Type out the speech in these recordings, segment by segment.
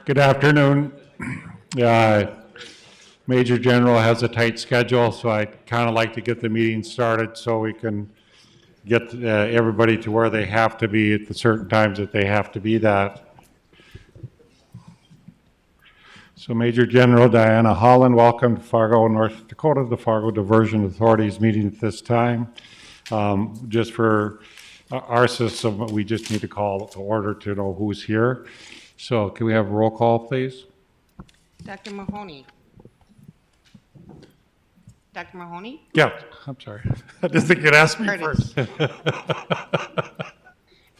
Good afternoon. Uh, Major General has a tight schedule, so I'd kind of like to get the meeting started so we can get everybody to where they have to be at the certain times that they have to be that. So Major General Diana Holland, welcome to Fargo, North Dakota, the Fargo Diversion Authority's meeting at this time. Just for our system, we just need to call to order to know who's here. So can we have a roll call, please? Dr. Mahoney. Dr. Mahoney? Yeah, I'm sorry. I didn't think you'd ask me Dardis. first.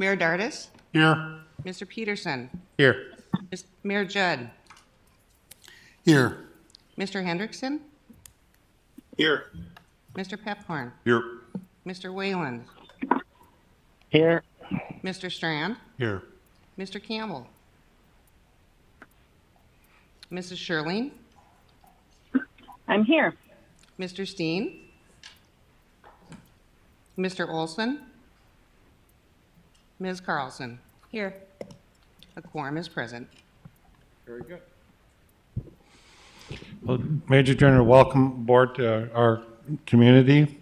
Mayor Dardis? Here. Mr. Peterson? Here. Mayor Judd? Here. Mr. Hendrickson? Here. Mr. Pephorn? Here. Mr. Wayland? Here. Mr. Strand? Here. Mr. Campbell? Mrs. Sherling? I'm here. Mr. Steen? Mr. Olson? Ms. Carlson? Here. A quorum is present. Very good. Well, Major General, welcome aboard to our community.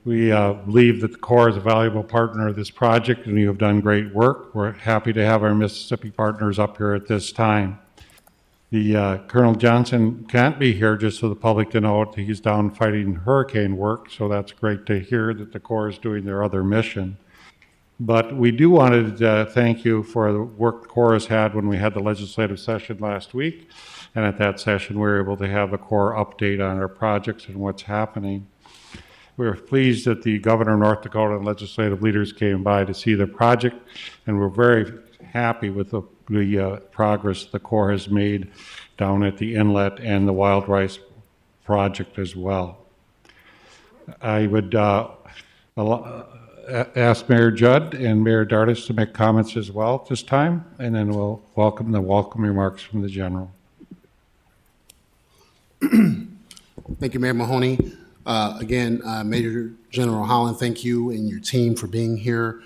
We believe that the Corps is a valuable partner of this project, and you have done great work. We're happy to have our Mississippi partners up here at this time. The Colonel Johnson can't be here, just so the public to know that he's down fighting hurricane work, so that's great to hear that the Corps is doing their other mission. But we do want to thank you for the work the Corps has had when we had the legislative session last week, and at that session we were able to have a Corps update on our projects and what's happening. We are pleased that the Governor of North Dakota and legislative leaders came by to see the project, and we're very happy with the progress the Corps has made down at the inlet and the Wild Rice project as well. I would ask Mayor Judd and Mayor Dardis to make comments as well at this time, and then we'll welcome the welcome remarks from the General. Thank you, Mayor Mahoney. Again, Major General Holland, thank you and your team for being here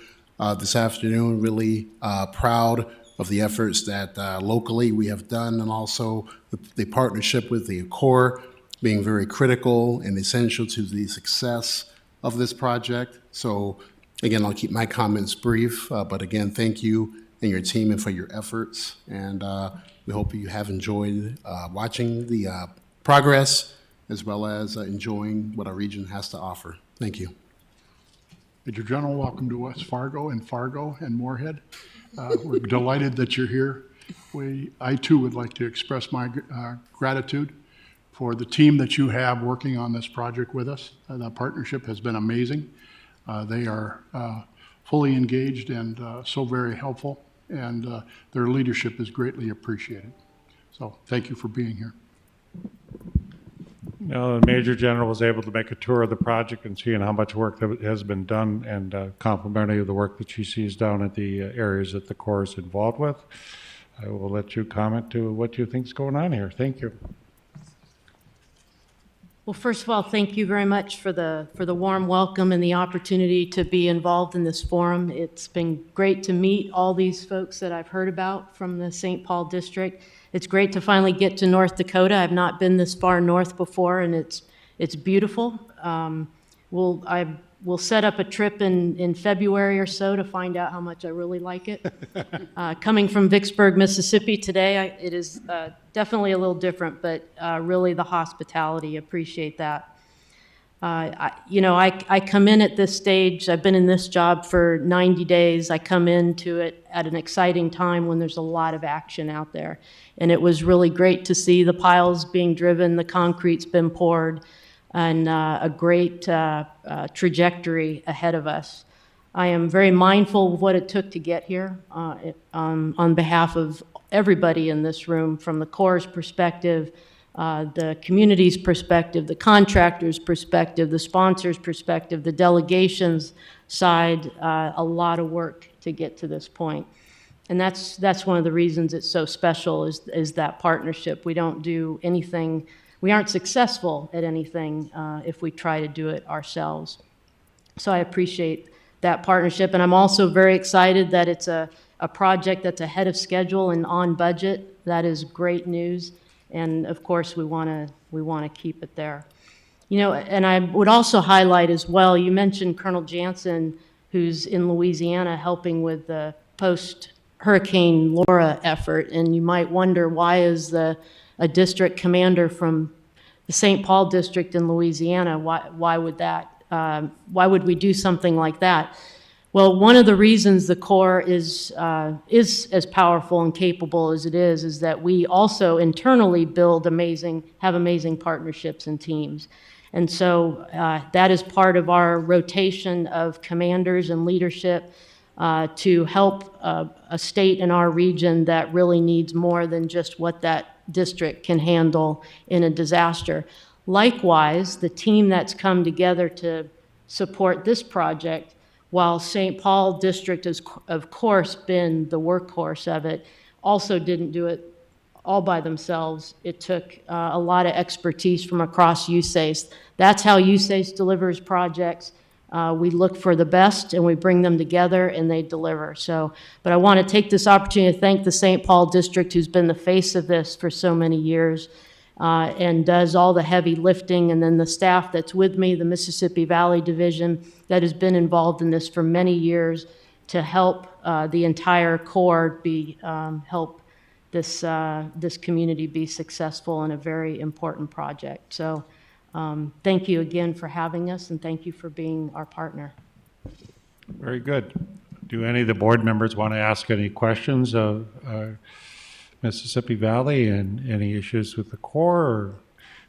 this afternoon. Really proud of the efforts that locally we have done, and also the partnership with the Corps being very critical and essential to the success of this project. So again, I'll keep my comments brief, but again, thank you and your team and for your efforts. And we hope you have enjoyed watching the progress as well as enjoying what our region has to offer. Thank you. Major General, welcome to West Fargo and Moorhead. We're delighted that you're here. I too would like to express my gratitude for the team that you have working on this project with us. The partnership has been amazing. They are fully engaged and so very helpful, and their leadership is greatly appreciated. So thank you for being here. Now, the Major General was able to make a tour of the project and seeing how much work that has been done, and complimentary of the work that she sees down at the areas that the Corps is involved with. I will let you comment to what you think is going on here. Thank you. Well, first of all, thank you very much for the warm welcome and the opportunity to be involved in this forum. It's been great to meet all these folks that I've heard about from the St. Paul district. It's great to finally get to North Dakota. I've not been this far north before, and it's beautiful. We'll set up a trip in February or so to find out how much I really like it. Coming from Vicksburg, Mississippi today, it is definitely a little different, but really the hospitality, appreciate that. I come in at this stage, I've been in this job for 90 days. I come into it at an exciting time when there's a lot of action out there. And it was really great to see the piles being driven, the concrete's been poured, and a great trajectory ahead of us. I am very mindful of what it took to get here on behalf of everybody in this room, from the Corps' perspective, the community's perspective, the contractor's perspective, the sponsor's perspective, the delegation's side, a lot of work to get to this point. And that's one of the reasons it's so special is that partnership. We don't do anything, we aren't successful at anything if we try to do it ourselves. So I appreciate that partnership, and I'm also very excited that it's a project that's ahead of schedule and on budget. That is great news, and of course, we want to keep it there. You know, and I would also highlight as well, you mentioned Colonel Jansen, who's in Louisiana helping with the post-Hurricane Laura effort, and you might wonder, why is a district commander from the St. Paul district in Louisiana, why would we do something like that? Well, one of the reasons the Corps is as powerful and capable as it is that we also internally have amazing partnerships and teams. And so that is part of our rotation of commanders and leadership to help a state in our region that really needs more than just what that district can handle in a disaster. Likewise, the team that's come together to support this project, while St. Paul District has, of course, been the workhorse of it, also didn't do it all by themselves. It took a lot of expertise from across USACE. That's how USACE delivers projects. We look for the best and we bring them together and they deliver. So, but I want to take this opportunity to thank the St. Paul District, who's been the face of this for so many years and does all the heavy lifting, and then the staff that's with me, the Mississippi Valley Division, that has been involved in this for many years to help the entire Corps help this community be successful in a very important project. So thank you again for having us, and thank you for being our partner. Very good. Do any of the board members want to ask any questions of Mississippi Valley and any issues with the Corps? Or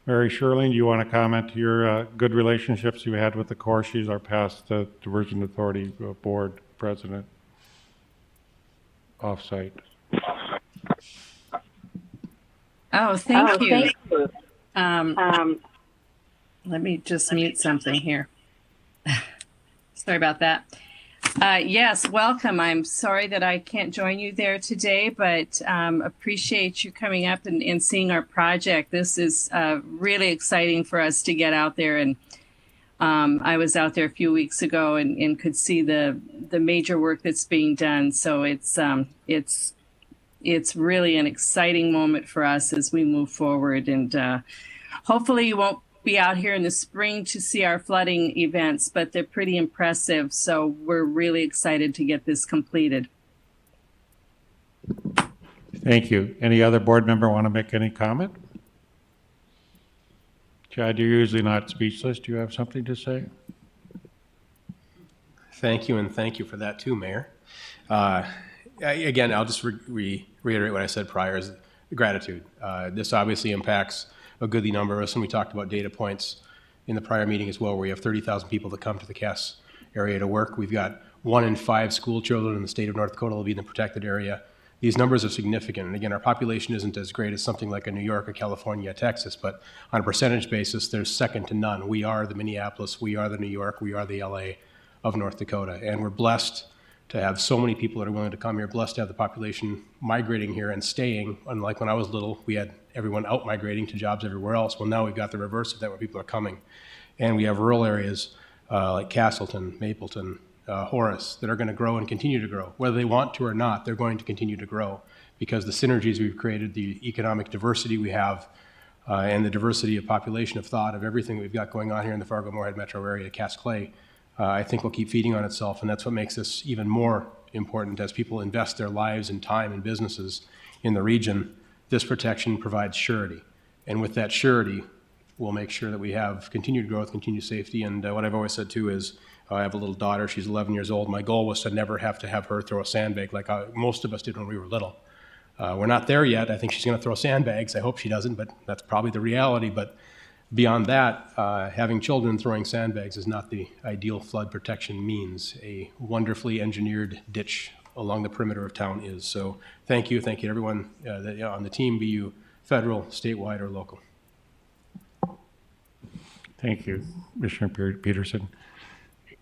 Mary Sherling, do you want to comment to your good relationships you had with the Corps? She's our past Diversion Authority Board President. Offsite. Oh, thank you. Let me just mute something here. Sorry about that. Yes, welcome. I'm sorry that I can't join you there today, but appreciate you coming up and seeing our project. This is really exciting for us to get out there. And I was out there a few weeks ago and could see the major work that's being done. So it's really an exciting moment for us as we move forward. And hopefully you won't be out here in the spring to see our flooding events, but they're pretty impressive. So we're really excited to get this completed. Thank you. Any other board member want to make any comment? Chad, you're usually not speechless. Do you have something to say? Thank you, and thank you for that too, Mayor. Again, I'll just reiterate what I said prior, is gratitude. This obviously impacts a goodly number of us, and we talked about data points in the prior meeting as well, where we have 30,000 people that come to the Cass area to work. We've got 1 in 5 school children in the state of North Dakota will be in the protected area. These numbers are significant, and again, our population isn't as great as something like a New York, a California, a Texas, but on a percentage basis, there's second to none. We are the Minneapolis, we are the New York, we are the LA of North Dakota, and we're blessed to have so many people that are willing to come here, blessed to have the population migrating here and staying. Unlike when I was little, we had everyone out migrating to jobs everywhere else. Well, now we've got the reverse of that, where people are coming. And we have rural areas like Castleton, Mapleton, Horace, that are going to grow and continue to grow. Whether they want to or not, they're going to continue to grow because the synergies we've created, the economic diversity we have, and the diversity of population, of thought, of everything we've got going on here in the Fargo-Moorhead metro area, Cass Clay, I think will keep feeding on itself, and that's what makes this even more important as people invest their lives and time and businesses in the region. This protection provides surety, and with that surety, we'll make sure that we have continued growth, continued safety, and what I've always said too is, I have a little daughter, she's 11 years old. My goal was to never have to have her throw a sandbag like most of us did when we were little. We're not there yet. I think she's going to throw sandbags. I hope she doesn't, but that's probably the reality. But beyond that, having children throwing sandbags is not the ideal flood protection means. A wonderfully engineered ditch along the perimeter of town is. So thank you to everyone on the team, be you federal, statewide, or local. Thank you, Commissioner Peterson.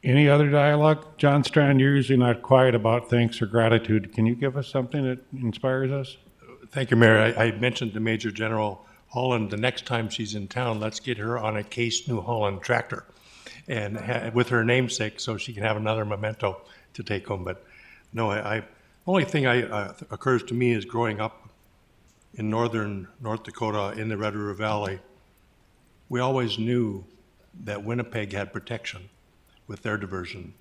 Any other dialogue? John Strand, you're usually not quiet about thanks or gratitude. Can you give us something that inspires us? Thank you, Mayor. I mentioned to Major General Holland, the next time she's in town, let's get her on a Case New Holland tractor and with her namesake so she can have another memento to take home. But no, only thing occurs to me is growing up in northern North Dakota in the Red River Valley, we always knew that Winnipeg had protection with their diversion.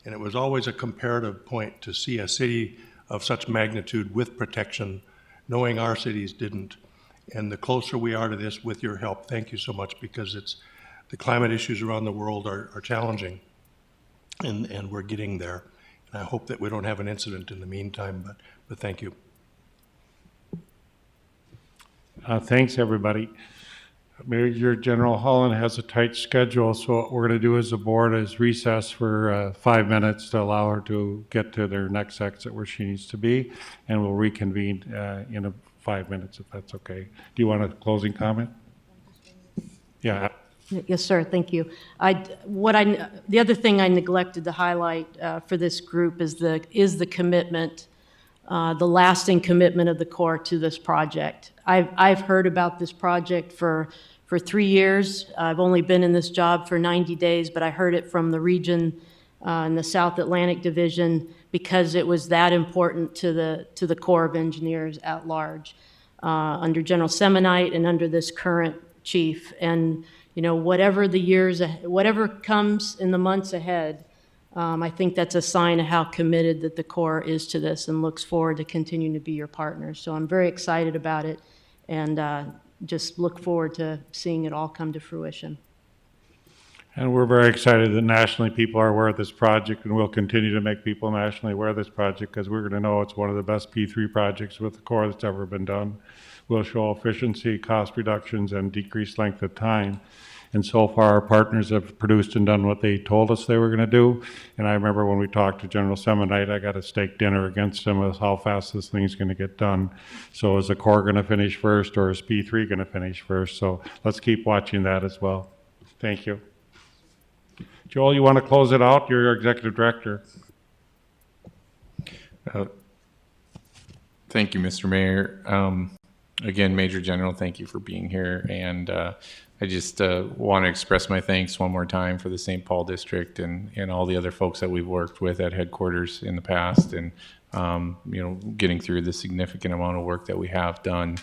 And it was always a comparative point to see a city of such magnitude with protection, knowing our cities didn't. And the closer we are to this with your help, thank you so much, because the climate issues around the world are challenging, and we're getting there. And I hope that we don't have an incident in the meantime, but thank you. Thanks, everybody. Major General Holland has a tight schedule, so what we're going to do as a board is recess for 5 minutes to allow her to get to their next exit where she needs to be, and we'll reconvene in 5 minutes if that's okay. Do you want a closing comment? Yeah. Yes, sir. Thank you. The other thing I neglected to highlight for this group is the commitment, the lasting commitment of the Corps to this project. I've heard about this project for 3 years. I've only been in this job for 90 days, but I heard it from the region in the South Atlantic Division because it was that important to the Corps of Engineers at large, under General Semonite and under this current chief. And whatever comes in the months ahead, I think that's a sign of how committed that the Corps is to this and looks forward to continuing to be your partner. So I'm very excited about it, and just look forward to seeing it all come to fruition. And we're very excited that nationally people are aware of this project, and we'll continue to make people nationally aware of this project because we're going to know it's one of the best P3 projects with the Corps that's ever been done. We'll show efficiency, cost reductions, and decreased length of time. And so far, our partners have produced and done what they told us they were going to do. And I remember when we talked to General Semonite, I got a steak dinner against him with how fast this thing's going to get done. So is the Corps going to finish first, or is P3 going to finish first? So let's keep watching that as well. Thank you. Joel, you want to close it out? You're our executive director. Thank you, Mr. Mayor. Again, Major General, thank you for being here. And I just want to express my thanks one more time for the St. Paul District and all the other folks that we've worked with at headquarters in the past, and getting through the significant amount of work that we have done.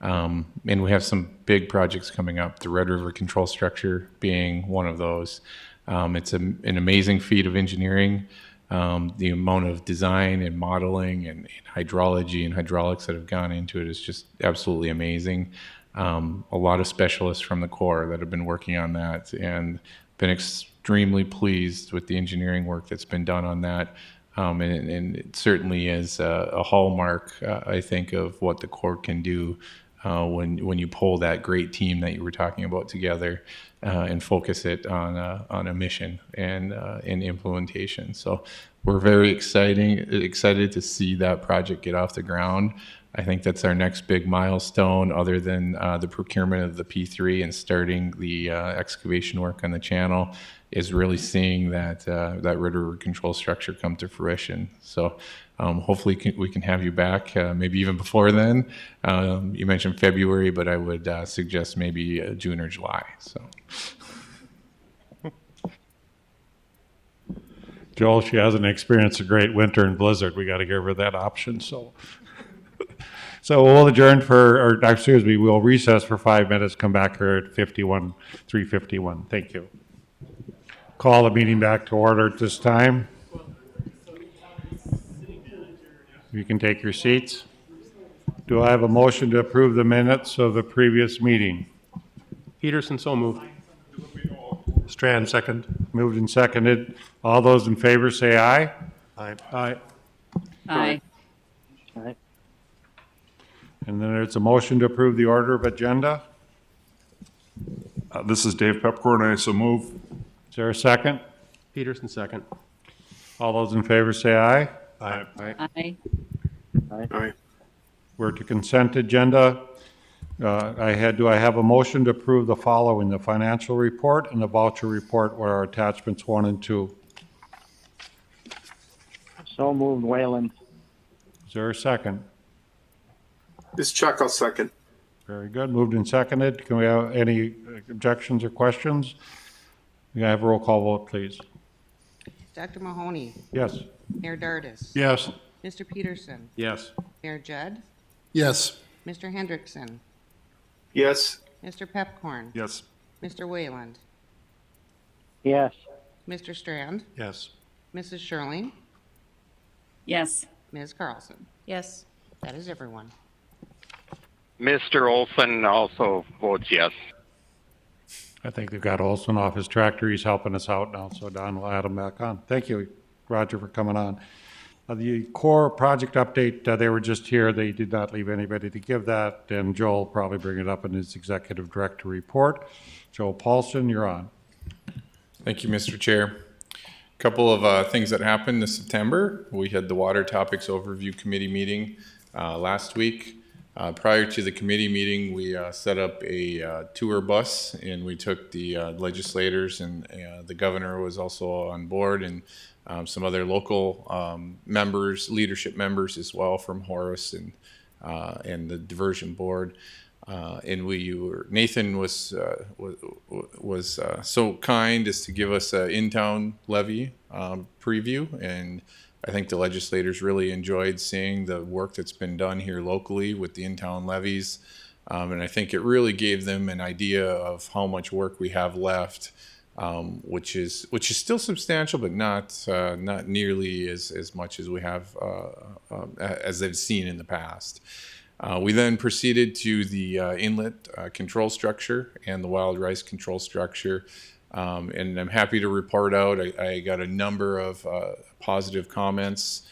And we have some big projects coming up, the Red River Control Structure being one of those. It's an amazing feat of engineering. The amount of design and modeling and hydrology and hydraulics that have gone into it is just absolutely amazing. A lot of specialists from the Corps that have been working on that, and been extremely pleased with the engineering work that's been done on that. And it certainly is a hallmark, I think, of what the Corps can do when you pull that great team that you were talking about together and focus it on a mission and in implementation. So we're very excited to see that project get off the ground. I think that's our next big milestone, other than the procurement of the P3 and starting the excavation work on the channel, is really seeing that Red River Control Structure come to fruition. So hopefully we can have you back, maybe even before then. You mentioned February, but I would suggest maybe June or July. So. Joel, she hasn't experienced a great winter and blizzard. We got to give her that option. So we'll adjourn we'll recess for 5 minutes, come back here at 3:51. Thank you. Call the meeting back to order at this time. You can take your seats. Do I have a motion to approve the minutes of the previous meeting? Peterson, so moved. Strand, second. Moved and seconded. All those in favor say aye. Aye. Aye. Aye. And then there's a motion to approve the order of agenda. This is Dave Pepcorn, I so move. Is there a second? Peterson, second. All those in favor say aye. Aye. Aye. Aye. We're to consent agenda. Do I have a motion to approve the following: the financial report and the voucher report, where are attachments 1 and 2? So moved, Wayland. Is there a second? This is Chuck, I'll second. Very good. Moved and seconded. Can we have any objections or questions? May I have a roll call vote, please? Dr. Mahoney, Yes. Mayor Dardis, Yes. Mr. Peterson, Yes. Mayor Judd, Yes. Mr. Hendrickson, Yes. Mr. Pepcorn, Yes. Mr. Wayland, yes, Mr. Strand, Yes. Mrs. Shirley, Yes. Ms. Carlson. Yes. That is everyone. Mr. Olson also votes yes. I think they've got Olson off his tractor. He's helping us out now, so Don will add him back on. Thank you, Roger, for coming on. The core project update, they were just here. They did not leave anybody to give that, and Joel will probably bring it up in his executive director report. Joel Paulson, you're on. Thank you, Mr. Chair. Couple of things that happened this September. We had the Water Topics Overview Committee meeting last week. Prior to the committee meeting, we set up a tour bus, and we took the legislators, and the governor was also on board, and some other local members, leadership members as well from Horace and the Diversion Board. And Nathan was so kind as to give us an in-town levy preview, and I think the legislators really enjoyed seeing the work that's been done here locally with the in-town levies, and I think it really gave them an idea of how much work we have left, which is still substantial, but not nearly as much as we have as they've seen in the past. We then proceeded to the inlet control structure and the wild rice control structure. And I'm happy to report out, I got a number of positive comments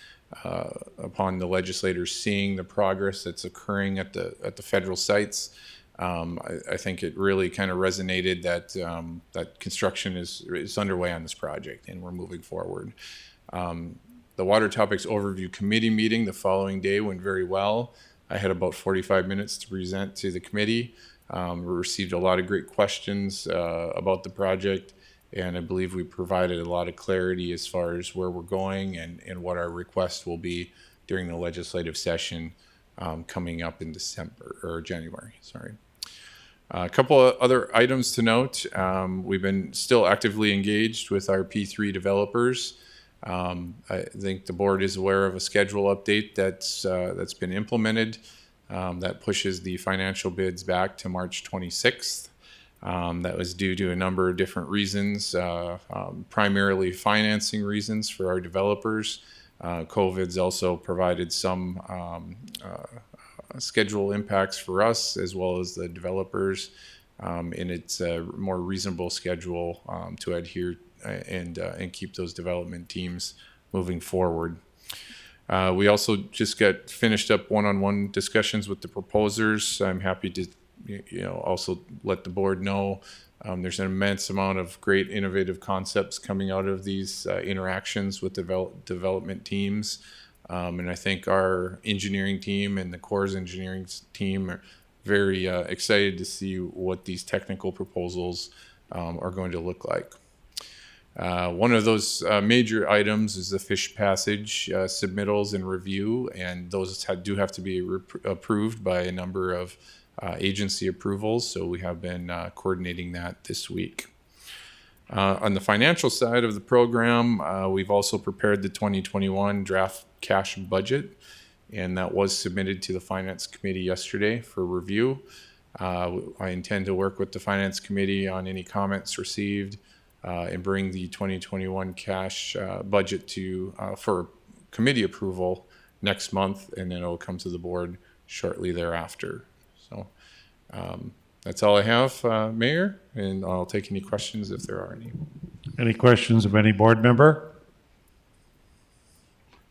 upon the legislators seeing the progress that's occurring at the federal sites. I think it really kind of resonated that construction is underway on this project, and we're moving forward. The Water Topics Overview Committee meeting the following day went very well. I had about 45 minutes to present to the committee. We received a lot of great questions about the project, and I believe we provided a lot of clarity as far as where we're going and what our request will be during the legislative session coming up in January. Sorry. A couple of other items to note. We've been still actively engaged with our P3 developers. I think the board is aware of a schedule update that's been implemented that pushes the financial bids back to March 26th. That was due to a number of different reasons, primarily financing reasons for our developers. COVID's also provided some schedule impacts for us as well as the developers, and it's a more reasonable schedule to adhere and keep those development teams moving forward. We also just got finished up one-on-one discussions with the proposers. I'm happy to also let the board know there's an immense amount of great innovative concepts coming out of these interactions with development teams. And I think our engineering team and the Corps' engineering team are very excited to see what these technical proposals are going to look like. One of those major items is the fish passage submittals and review, and those do have to be approved by a number of agency approvals, so we have been coordinating that this week. On the financial side of the program, we've also prepared the 2021 draft cash budget, and that was submitted to the Finance Committee yesterday for review. I intend to work with the Finance Committee on any comments received and bring the 2021 cash budget to for committee approval next month, and then it'll come to the board shortly thereafter. So that's all I have, Mayor, and I'll take any questions if there are any. Any questions of any board member?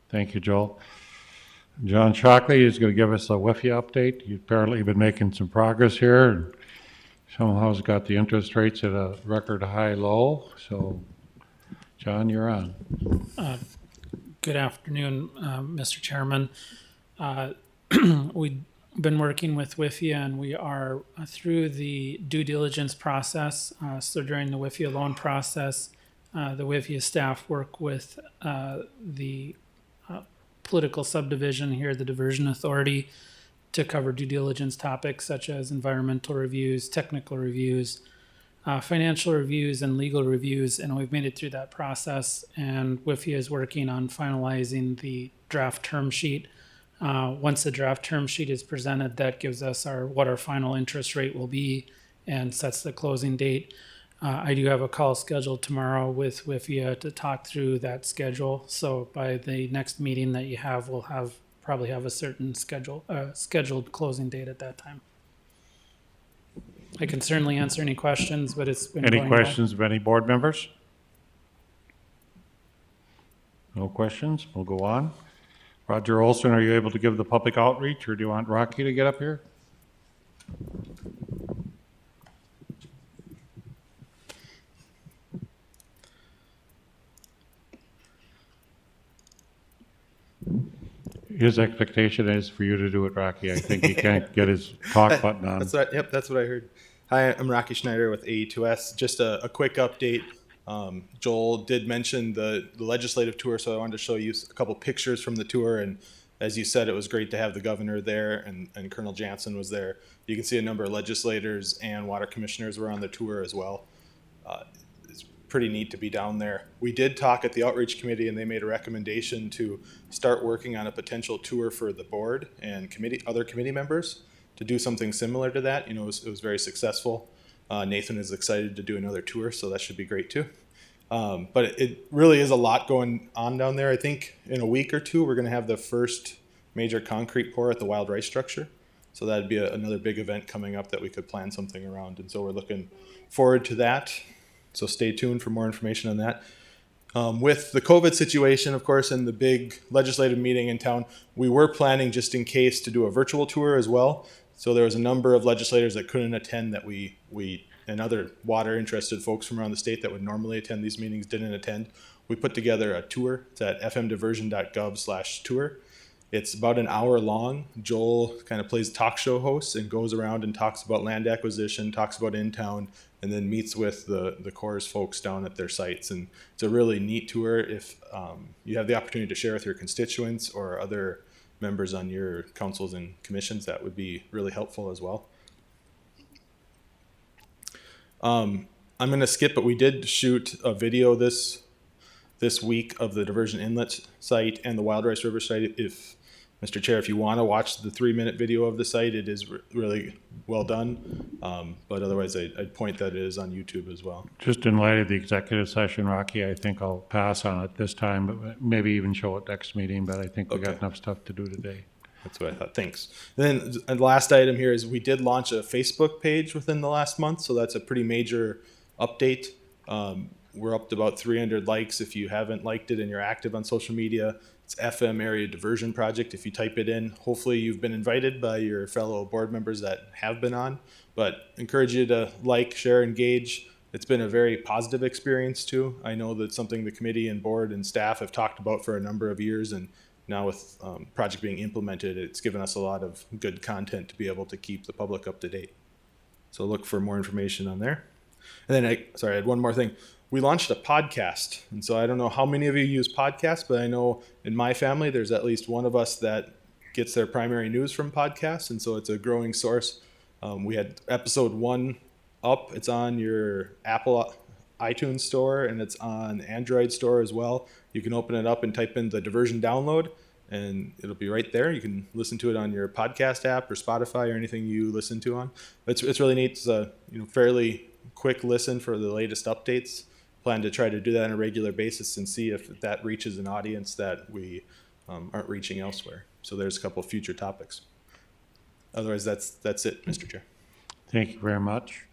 Thank you, Joel. John Shockley is going to give us a WIFIA update. You've apparently been making some progress here, and somehow has got the interest rates at a record high low. So, John, you're on. Good afternoon, Mr. Chairman. We've been working with WIFIA, and we are through the due diligence process. So during the WIFIA loan process, the WIFIA staff work with the political subdivision here, the Diversion Authority, to cover due diligence topics such as environmental reviews, technical reviews, financial reviews, and legal reviews. And we've made it through that process, and WIFIA is working on finalizing the draft term sheet Once the draft term sheet is presented, that gives us what our final interest rate will be and sets the closing date. I do have a call scheduled tomorrow with WIFIA to talk through that schedule. So by the next meeting that you have, we'll probably have a certain scheduled closing date at that time. I can certainly answer any questions, but it's been Any going well. questions of any board members? No questions? We'll go on. Roger Olson, are you able to give the public outreach, or do you want Rocky to get up here? His expectation is for you to do it, Rocky. I think he can't get his talk button on. That's what I heard. Hi, I'm Rocky Schneider with AE2S. Just a quick update. Joel did mention the legislative tour, so I wanted to show you a couple pictures from the tour. And as you said, it was great to have the governor there, and Colonel Jansen was there. You can see a number of legislators and water commissioners were on the tour as well. It's pretty neat to be down there. We did talk at the outreach committee, and they made a recommendation to start working on a potential tour for the board and other committee members to do something similar to that. You know, it was very successful. Nathan is excited to do another tour, so that should be great too. But it really is a lot going on down there. I think in a week or two, we're going to have the first major concrete pour at the Wild Rice structure. So that'd be another big event coming up that we could plan something around. And so we're looking forward to that. So stay tuned for more information on that. With the COVID situation, of course, and the big legislative meeting in town, we were planning just in case to do a virtual tour as well. So there was a number of legislators that couldn't attend that we and other water interested folks from around the state that would normally attend these meetings didn't attend. We put together a tour. It's at FMDiversion.gov/tour. It's about an hour long. Joel kind of plays talk show host and goes around and talks about land acquisition, talks about in town, and then meets with the Corps folks down at their sites. And it's a really neat tour. If you have the opportunity to share with your constituents or other members on your councils and commissions, that would be really helpful as well. I'm going to skip, but we did shoot a video this week of the Diversion Inlet site and the Wild Rice River site. If Mr. Chair, if you want to watch the 3-minute video of the site, it is really well done. But otherwise, I'd point that it is on YouTube as well. Just in light of the executive session, Rocky, I think I'll pass on it this time, but maybe even show it next meeting. But I think we got enough stuff to do today. That's what I thought. Thanks. And then the last item here is we did launch a Facebook page within the last month, so that's a pretty major update. We're up to about 300 likes. If you haven't liked it and you're active on social media, it's FM Area Diversion Project. If you type it in, hopefully you've been invited by your fellow board members that have been on. But encourage you to like, share, engage. It's been a very positive experience too. I know that's something the committee and board and staff have talked about for a number of years, and now with project being implemented, it's given us a lot of good content to be able to keep the public up to date. So look for more information on there. And then I had one more thing. We launched a podcast. And so I don't know how many of you use podcasts, but I know in my family, there's at least one of us that gets their primary news from podcasts. And so it's a growing source. We had episode 1 up. It's on your Apple iTunes store, and it's on Android store as well. You can open it up and type in the Diversion download, and it'll be right there. You can listen to it on your podcast app or Spotify or anything you listen to on. It's really neat. It's a fairly quick listen for the latest updates. Plan to try to do that on a regular basis and see if that reaches an audience that we aren't reaching elsewhere. So there's a couple of future topics. Otherwise, that's it, Mr. Chair. Thank you very much.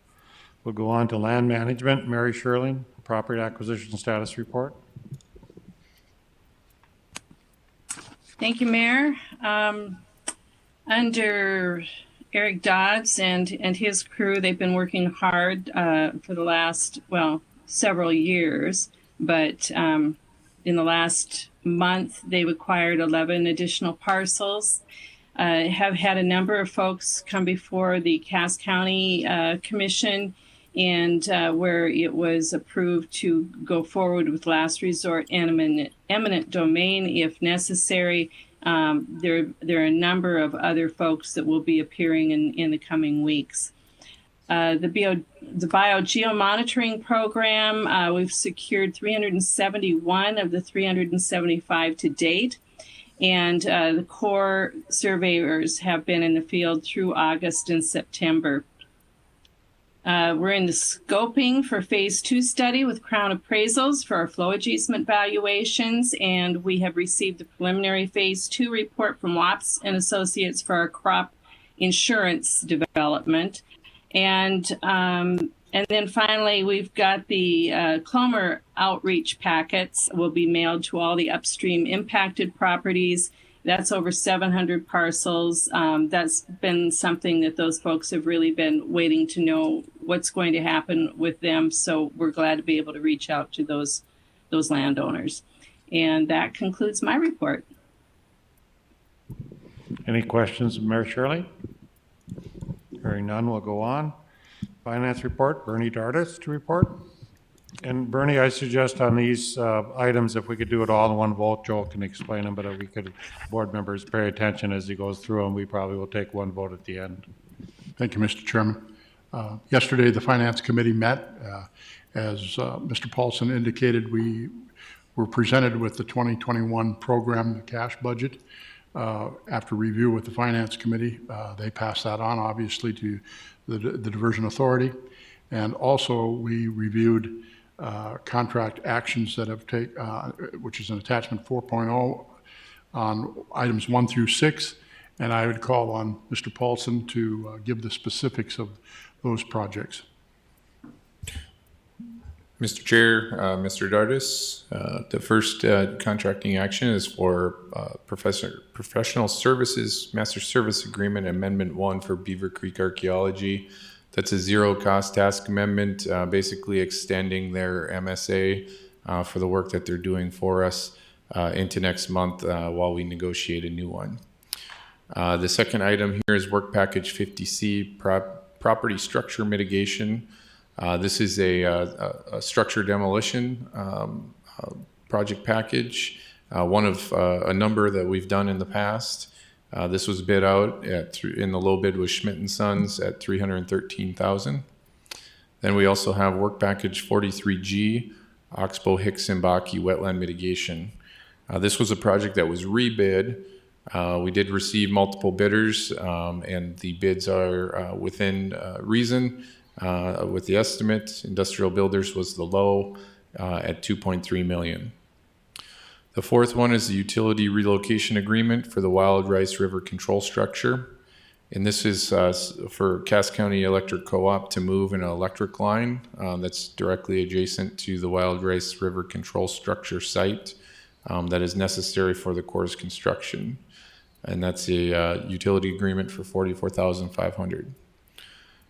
We'll go on to land management. Mary Sherling, property acquisition status report. Thank you, Mayor. Under Eric Dodds and his crew, they've been working hard for the last, several years. But in the last month, they've acquired 11 additional parcels. Have had a number of folks come before the Cass County Commission, and where it was approved to go forward with last resort and eminent domain if necessary. There are a number of other folks that will be appearing in the coming weeks. The biogeomonitoring program, we've secured 371 of the 375 to date. And the Corps surveyors have been in the field through August and September. We're in the scoping for phase 2 study with Crown appraisals for our flow adjustment valuations, and we have received the preliminary phase 2 report from Watts and Associates for our crop insurance development. And then finally, we've got the Clomer outreach packets will be mailed to all the upstream impacted properties. That's over 700 parcels. That's been something that those folks have really been waiting to know what's going to happen with them. So we're glad to be able to reach out to those landowners. And that concludes my report. Any questions of Mayor Shirley? Hearing none, we'll go on. Finance report, Bernie Dardis to report. And Bernie, I suggest on these items, if we could do it all in one vote, Joel can explain them, but if we could, board members pay attention as he goes through them, we probably will take one vote at the end. Thank you, Mr. Chairman. Yesterday, the Finance Committee met. As Mr. Paulson indicated, we were presented with the 2021 program, the cash budget. After review with the Finance Committee, they passed that on, obviously, to the Diversion Authority. And also, we reviewed contract actions that have taken, which is an attachment 4.0 on items 1 through 6. And I would call on Mr. Paulson to give the specifics of those projects. Mr. Chair, Mr. Dardis, the first contracting action is for Professional Services Master Service Agreement Amendment 1 for Beaver Creek Archaeology. That's a zero-cost task amendment, basically extending their MSA for the work that they're doing for us into next month while we negotiate a new one. The second item here is Work Package 50C, Property Structure Mitigation. This is a structure demolition project package, one of a number that we've done in the past. This was bid out in the low bid was Schmidt & Sons at $313,000. Then we also have Work Package 43G, Oxbow Hicks-Mbaki Wetland Mitigation. This was a project that was rebid. We did receive multiple bidders, and the bids are within reason. With the estimate, Industrial Builders was the low at $2.3 million. The fourth one is the utility relocation agreement for the Wild Rice River control structure. And this is for Cass County Electric Co-op to move an electric line that's directly adjacent to the Wild Rice River control structure site that is necessary for the Corps' construction. And that's a utility agreement for $44,500.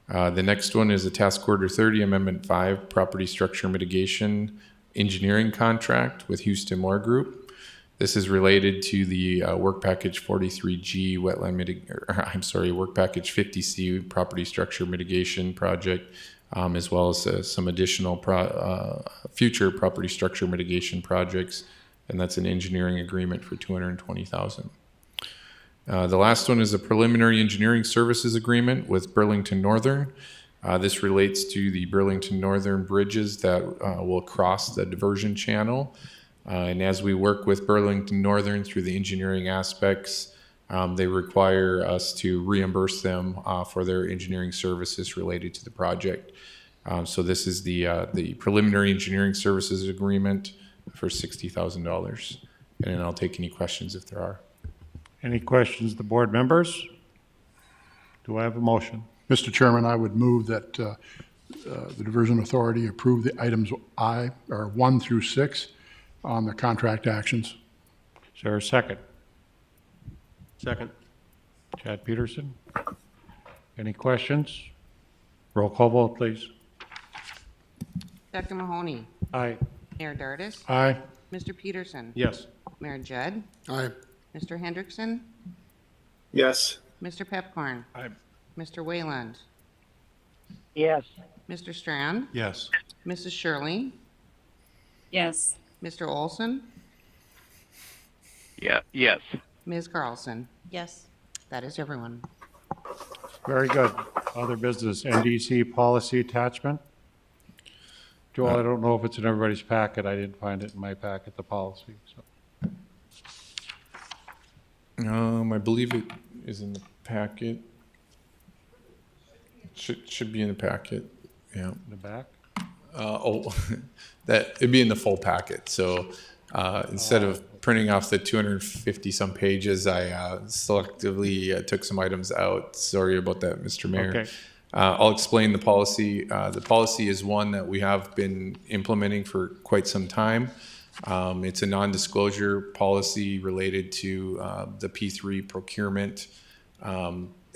The next one is a Task Order 30, Amendment 5, Property Structure Mitigation Engineering Contract with Houston Moore Group. This is related to the Work Package 43G Work Package 50C Property Structure Mitigation Project, as well as some additional future property structure mitigation projects, and that's an engineering agreement for $220,000. The last one is a preliminary engineering services agreement with Burlington Northern. This relates to the Burlington Northern bridges that will cross the diversion channel. And as we work with Burlington Northern through the engineering aspects, they require us to reimburse them for their engineering services related to the project. So this is the preliminary engineering services agreement for $60,000. And I'll take any questions if there are. Any questions of the board members? Do I have a motion? Mr. Chairman, I would move that the Diversion Authority approve the items 1 through 6 on the contract actions. Is there a second? Second. Chad Peterson. Any questions? Roll call vote, please. Dr. Mahoney. Aye. Mayor Dardis. Aye. Mr. Peterson. Yes. Mayor Judd. Aye. Mr. Hendrickson. Yes. Mr. Pepcorn. Aye. Mr. Wayland. Yes. Mr. Strand. Yes. Mrs. Shirley. Yes. Mr. Olson. Yeah, yes. Ms. Carlson. Yes. That is everyone. Very good. Other business, NDC policy attachment. Joel, I don't know if it's in everybody's packet. I didn't find it in my packet, the policy. So. I believe it is in the packet. Should be in the packet. Yeah. In the back? That it'd be in the full packet. So instead of printing off the 250 some pages, I selectively took some items out. Sorry about that, Mr. Mayor. Okay. I'll explain the policy. The policy is one that we have been implementing for quite some time. It's a non-disclosure policy related to the P3 procurement.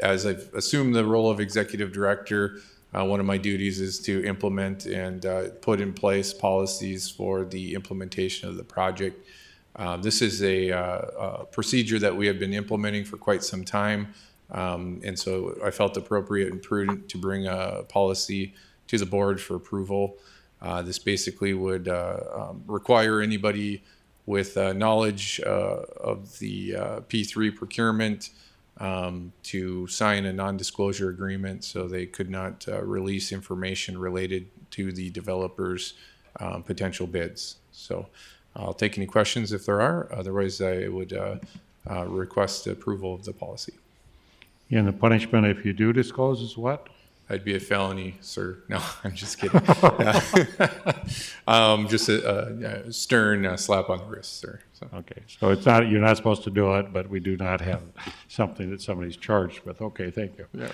As I've assumed the role of executive director, one of my duties is to implement and put in place policies for the implementation of the project. This is a procedure that we have been implementing for quite some time. And so I felt appropriate and prudent to bring a policy to the board for approval. This basically would require anybody with knowledge of the P3 procurement to sign a non-disclosure agreement so they could not release information related to the developer's potential bids. So I'll take any questions if there are. Otherwise, I would request approval of the policy. And the punishment if you do disclose is what? I'd be a felony, sir. No, I'm just kidding. Just a stern slap on the wrist, sir. So. Okay, so it's not, you're not supposed to do it, but we do not have something that somebody's charged with. Okay, thank you. Yeah.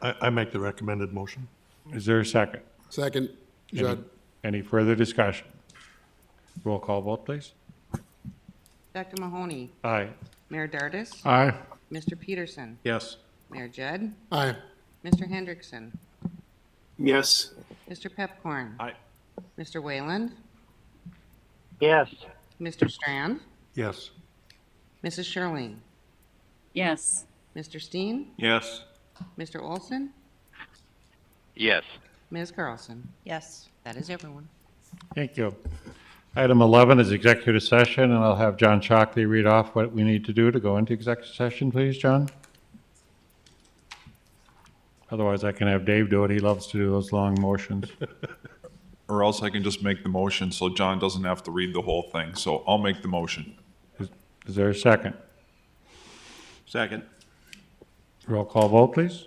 I make the recommended motion. Is there a second? Second, Judd. Any further discussion? Roll call vote, please. Dr. Mahoney, Aye. Mayor Dardis, Aye. Mr. Peterson, Yes. Mayor Judd, Aye. Mr. Hendrickson, Yes. Mr. Pepcorn. Aye. Mr. Wayland, Yes. Mr. Strand, Yes. Mrs. Shirley, Yes. Mr. Steen, Yes. Mr. Olson, Yes. Ms. Carlson. Yes. That is everyone. Thank you. Item 11 is executive session, and I'll have John Shockley read off what we need to do to go into executive session, please, John. Otherwise, I can have Dave do it. He loves to do those long motions. Or else I can just make the motion so John doesn't have to read the whole thing. So I'll make the motion. Is there a second? Second. Roll call vote, please.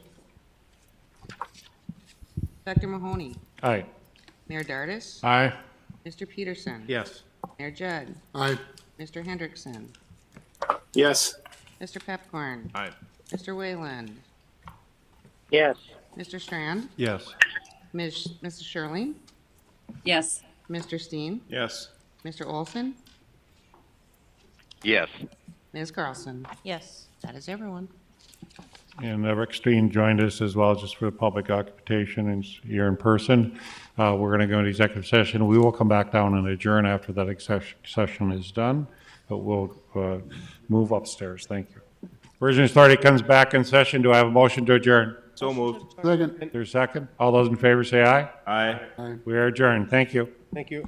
Dr. Mahoney, Aye. Mayor Dardis, Aye. Mr. Peterson, Yes. Mayor Judd, Aye. Mr. Hendrickson, Yes. Mr. Pepcorn, Aye. Mr. Wayland, Yes. Mr. Strand, Yes. Mrs. Shirley, Yes. Mr. Steen, Yes. Mr. Olson, Yes. Ms. Carlson. Yes. That is everyone. And Rick Steen joined us as well, just for the public occupation and here in person. We're going to go into executive session. We will come back down and adjourn after that session is done, but we'll move upstairs. Thank you. Version Authority comes back in session. Do I have a motion to adjourn? So moved. Second. Is there a second? All those in favor say aye. Aye. We are adjourned. Thank you. Thank you.